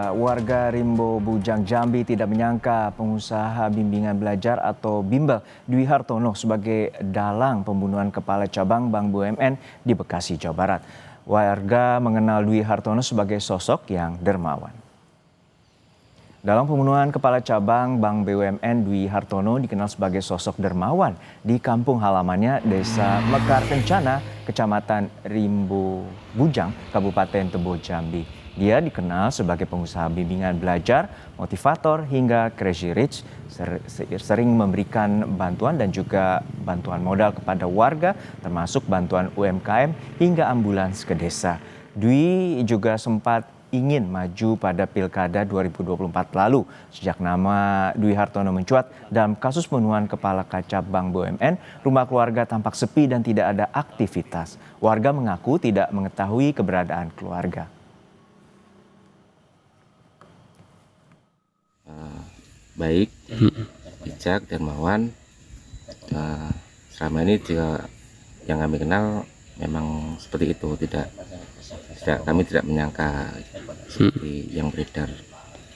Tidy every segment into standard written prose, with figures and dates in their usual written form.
Warga Rimbo Bujang, Jambi tidak menyangka pengusaha bimbingan belajar atau bimbel Dwi Hartono sebagai dalang pembunuhan kepala cabang Bank BUMN di Bekasi, Jawa Barat. Warga mengenal Dwi Hartono sebagai sosok yang dermawan. Dalam pembunuhan kepala cabang Bank BUMN, Dwi Hartono dikenal sebagai sosok dermawan di kampung halamannya Desa Mekar Kencana, Kecamatan Rimbo Bujang, Kabupaten Tebo, Jambi. Dia dikenal sebagai pengusaha bimbingan belajar, motivator hingga crazy rich, sering memberikan bantuan dan juga bantuan modal kepada warga, termasuk bantuan UMKM hingga ambulans ke desa. Dwi juga sempat ingin maju pada Pilkada 2024 lalu. Sejak nama Dwi Hartono mencuat dalam kasus pembunuhan kepala cabang BUMN, rumah keluarga tampak sepi dan tidak ada aktivitas. Warga mengaku tidak mengetahui keberadaan keluarga. Baik, bijak, dermawan. Selama ini juga yang kami kenal memang seperti itu, kami tidak menyangka seperti yang beredar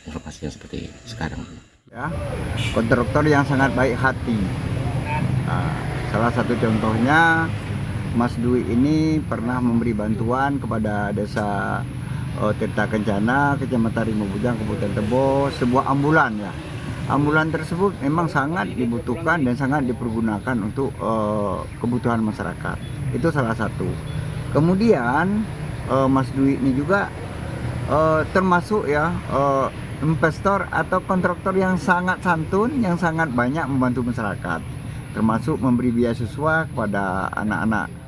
informasi yang seperti sekarang. Ya, kontraktor yang sangat baik hati. Salah satu contohnya, Mas Dwi ini pernah memberi bantuan kepada desa Tirta Kencana, Kecamatan Rimbo Bujang, Kabupaten Tebo, sebuah ambulan ya. Ambulan tersebut memang sangat dibutuhkan dan sangat dipergunakan untuk kebutuhan masyarakat. Itu salah satu. Kemudian Mas Dwi ini juga termasuk ya investor atau kontraktor yang sangat santun, yang sangat banyak membantu masyarakat, termasuk memberi beasiswa kepada anak-anak.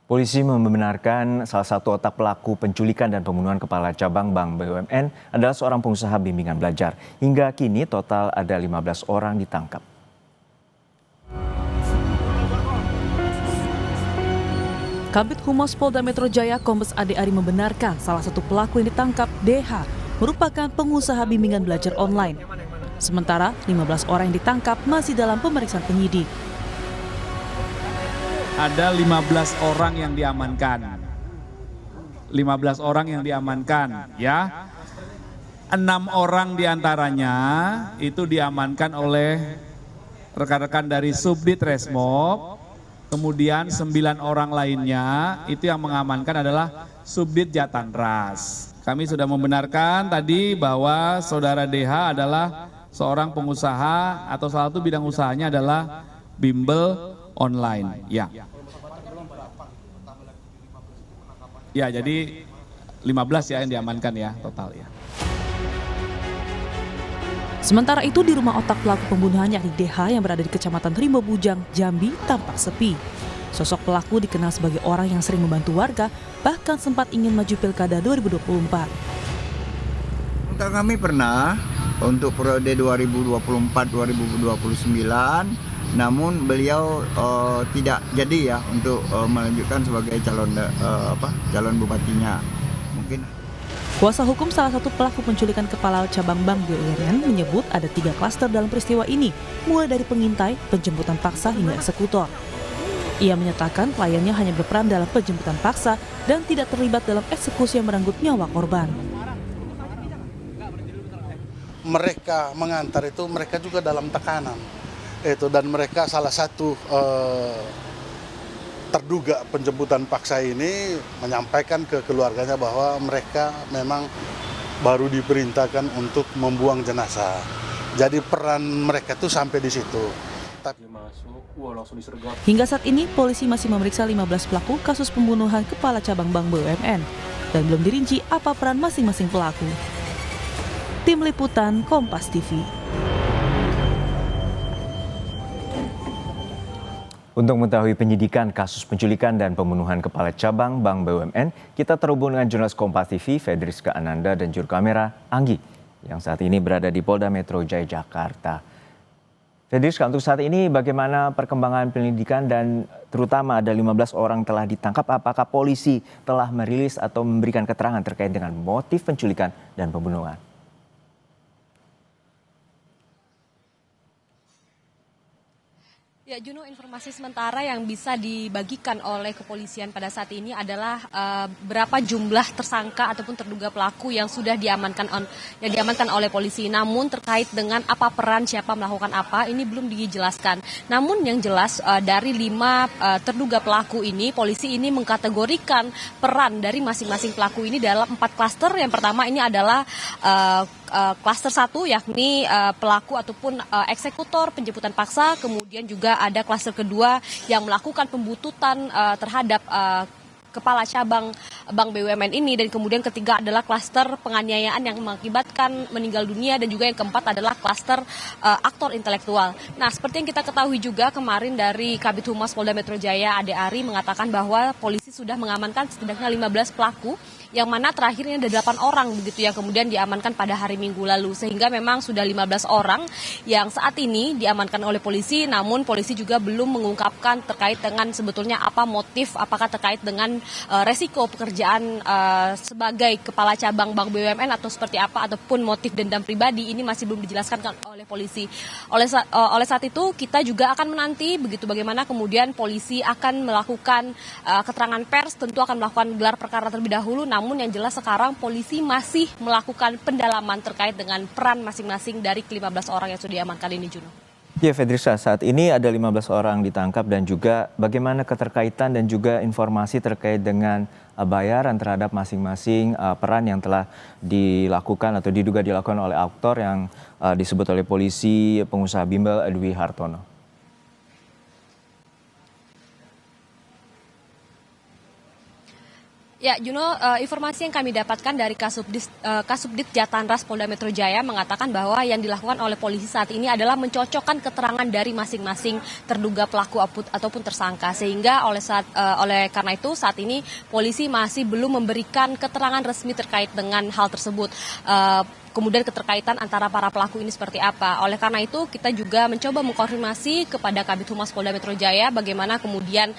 Polisi membenarkan salah satu otak pelaku penculikan dan pembunuhan kepala cabang Bank BUMN adalah seorang pengusaha bimbingan belajar. Hingga kini total ada 15 orang ditangkap. Kabid Humas Polda Metro Jaya Kombes Ade Ari membenarkan salah satu pelaku yang ditangkap, DH, merupakan pengusaha bimbingan belajar online. Sementara 15 orang yang ditangkap masih dalam pemeriksaan penyidik. Ada 15 orang yang diamankan. 15 orang yang diamankan ya. 6 orang diantaranya itu diamankan oleh rekan-rekan dari Subdit Resmob. Kemudian 9 orang lainnya itu yang mengamankan adalah Subdit Jatanras. Kami sudah membenarkan tadi bahwa saudara DH adalah seorang pengusaha atau salah satu bidang usahanya adalah bimbel online. Ya. Ya, jadi 15 ya yang diamankan ya total ya. Sementara itu di rumah otak pelaku pembunuhan yakni DH yang berada di Kecamatan Rimbo Bujang, Jambi tampak sepi. Sosok pelaku dikenal sebagai orang yang sering membantu warga, bahkan sempat ingin maju Pilkada 2024. Untuk kami pernah untuk periode 2024-2029, namun beliau tidak jadi ya untuk melanjutkan sebagai calon bupatinya. Mungkin. Kuasa hukum salah satu pelaku penculikan kepala cabang Bank BUMN menyebut ada 3 klaster dalam peristiwa ini, mulai dari pengintai, penjemputan paksa hingga eksekutor. Ia menyatakan kliennya hanya berperan dalam penjemputan paksa dan tidak terlibat dalam eksekusi yang merenggut nyawa korban. Mereka mengantar itu mereka juga dalam tekanan. Dan mereka salah satu terduga penjemputan paksa ini menyampaikan ke keluarganya bahwa mereka memang baru diperintahkan untuk membuang jenazah. Jadi peran mereka itu sampai di situ. Hingga saat ini polisi masih memeriksa 15 pelaku kasus pembunuhan kepala cabang Bank BUMN dan belum dirinci apa peran masing-masing pelaku. Tim Liputan Kompas TV. Untuk mengetahui penyidikan kasus penculikan dan pembunuhan kepala cabang Bank BUMN, kita terhubung dengan jurnalis Kompas TV, Fedriska Ananda dan juru kamera Anggi, yang saat ini berada di Polda Metro Jaya, Jakarta. Fedriska, untuk saat ini bagaimana perkembangan penyelidikan dan terutama ada 15 orang telah ditangkap, apakah polisi telah merilis atau memberikan keterangan terkait dengan motif penculikan dan pembunuhan? Ya, Juno, informasi sementara yang bisa dibagikan oleh kepolisian pada saat ini adalah berapa jumlah tersangka ataupun terduga pelaku yang sudah diamankan oleh polisi. Namun terkait dengan apa peran siapa melakukan apa ini belum dijelaskan. Namun yang jelas dari 5 terduga pelaku ini, polisi ini mengkategorikan peran dari masing-masing pelaku ini dalam 4 klaster. Yang pertama ini adalah klaster 1, yakni pelaku ataupun eksekutor penjemputan paksa, kemudian juga ada klaster kedua yang melakukan pembuntutan terhadap kepala cabang Bank BUMN ini, dan kemudian ketiga adalah klaster penganiayaan yang mengakibatkan meninggal dunia, dan juga yang keempat adalah klaster aktor intelektual. Nah, seperti yang kita ketahui juga kemarin dari Kabid Humas Polda Metro Jaya Ade Ari mengatakan bahwa polisi sudah mengamankan setidaknya 15 pelaku, yang mana terakhirnya ada 8 orang begitu yang kemudian diamankan pada hari Minggu lalu, sehingga memang sudah 15 orang yang saat ini diamankan oleh polisi. Namun polisi juga belum mengungkapkan terkait dengan sebetulnya apa motif, apakah terkait dengan resiko pekerjaan sebagai kepala cabang Bank BUMN atau seperti apa, ataupun motif dendam pribadi, ini masih belum dijelaskan oleh polisi. Oleh saat itu kita juga akan menanti begitu bagaimana kemudian polisi akan melakukan keterangan pers, tentu akan melakukan gelar perkara terlebih dahulu. Namun yang jelas sekarang polisi masih melakukan pendalaman terkait dengan peran masing-masing dari ke-15 orang yang sudah diamankan ini, Juno. Ya, Fedrisha, saat ini ada 15 orang ditangkap, dan juga bagaimana keterkaitan dan juga informasi terkait dengan bayaran terhadap masing-masing peran yang telah dilakukan atau diduga dilakukan oleh aktor yang disebut oleh polisi pengusaha bimbel Dwi Hartono. Ya, Juno, informasi yang kami dapatkan dari Kasubdit Jatanras Polda Metro Jaya mengatakan bahwa yang dilakukan oleh polisi saat ini adalah mencocokkan keterangan dari masing-masing terduga pelaku ataupun tersangka, sehingga oleh karena itu saat ini polisi masih belum memberikan keterangan resmi terkait dengan hal tersebut. Kemudian keterkaitan antara para pelaku ini seperti apa. Oleh karena itu kita juga mencoba mengkonfirmasi kepada Kabid Humas Polda Metro Jaya bagaimana kemudian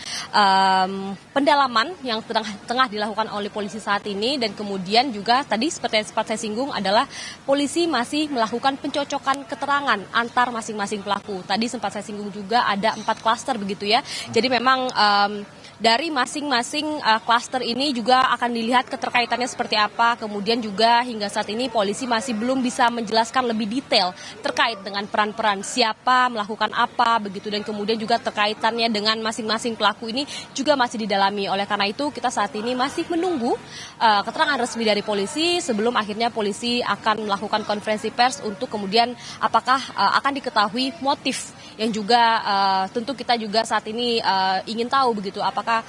pendalaman yang tengah dilakukan oleh polisi saat ini, dan kemudian juga tadi seperti yang sempat saya singgung adalah polisi masih melakukan pencocokan keterangan antar masing-masing pelaku. Tadi sempat saya singgung juga ada 4 klaster begitu ya. Jadi memang dari masing-masing klaster ini juga akan dilihat keterkaitannya seperti apa. Kemudian juga hingga saat ini polisi masih belum bisa menjelaskan lebih detail terkait dengan peran-peran siapa melakukan apa begitu, dan kemudian juga terkaitannya dengan masing-masing pelaku ini juga masih didalami. Oleh karena itu kita saat ini masih menunggu keterangan resmi dari polisi sebelum akhirnya polisi akan melakukan konferensi pers untuk kemudian apakah akan diketahui motif yang juga tentu kita juga saat ini ingin tahu begitu, apakah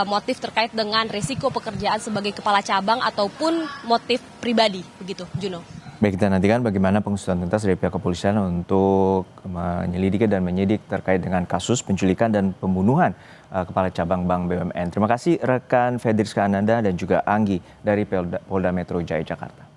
motif terkait dengan risiko pekerjaan sebagai kepala cabang ataupun motif pribadi begitu, Juno. Baik, kita nantikan bagaimana pengusutan tuntas dari pihak kepolisian untuk menyelidiki dan menyidik terkait dengan kasus penculikan dan pembunuhan kepala cabang Bank BUMN. Terima kasih rekan Fedrisca Ananda dan juga Anggi dari Polda Metro Jaya Jakarta.